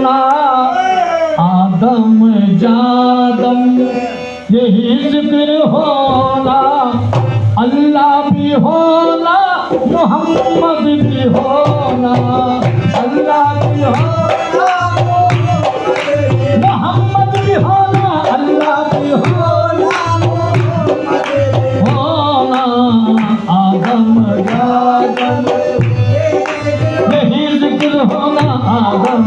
होना, आदम जादम यही जिक्र होना, अल्लाह भी होना, मोहम्मद भी होना, अल्लाह भी होना, मोहम्मद भी होना, अल्लाह भी होना, होना, आदम जादम यही जिक्र होना, आदम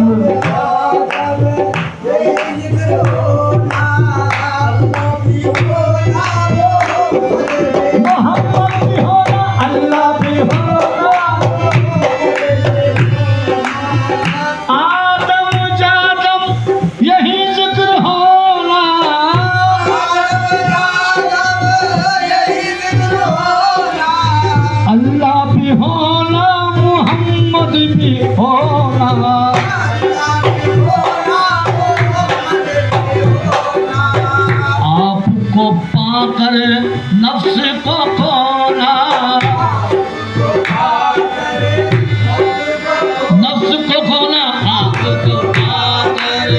आपको पाकर नफ्स को खोना, नफ्स को खोना, आपको पाकर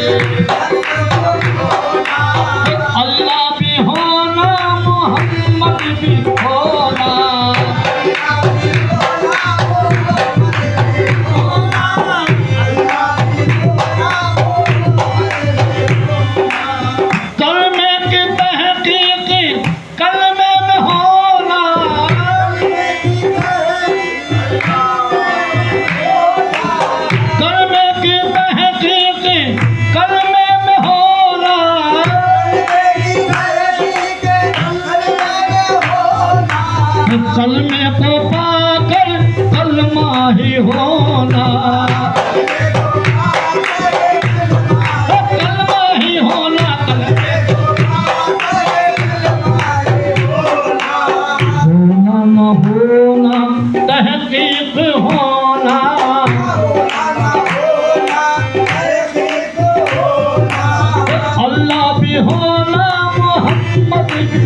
अल्लाह भी होना, मोहम्मद भी होना, कलमे को पाकर कलमा ही होना, कलमा ही होना, होना न होना तहकीक होना, अल्लाह भी होना, मोहम्मद भी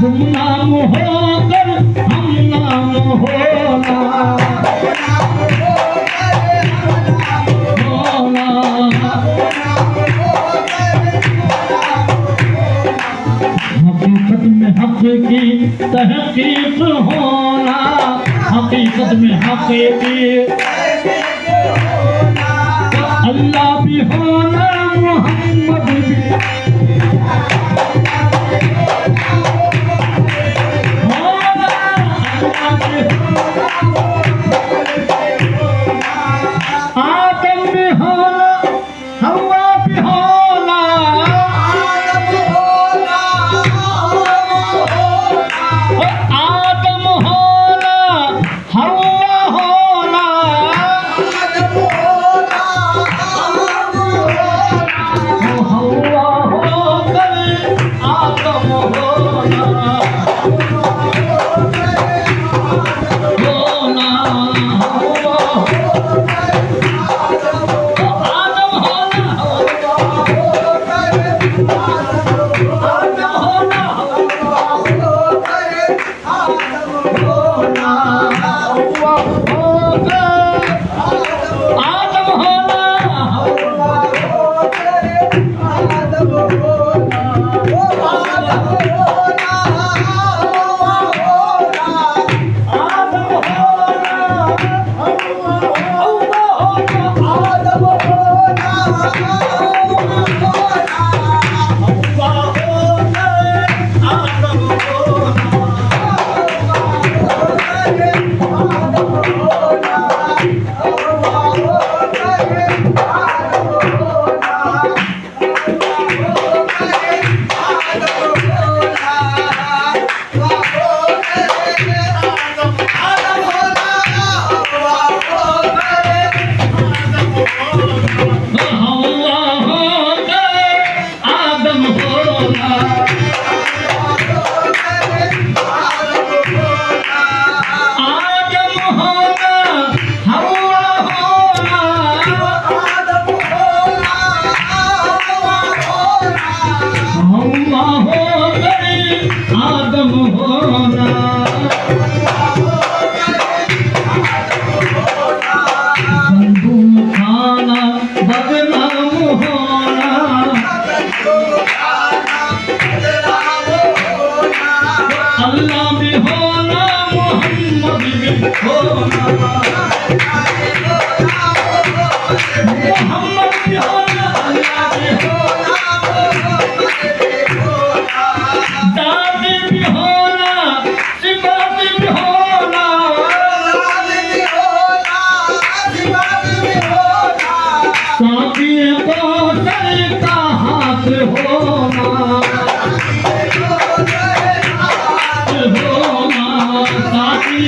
गुमनाम होकर हम नाम होना, हकीकत में हक की तहकीक होना, हकीकत में हक की अल्लाह भी होना, मोहम्मद भी आदम भी होना, हवा भी होना, आदम होना, हवा होना,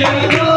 ये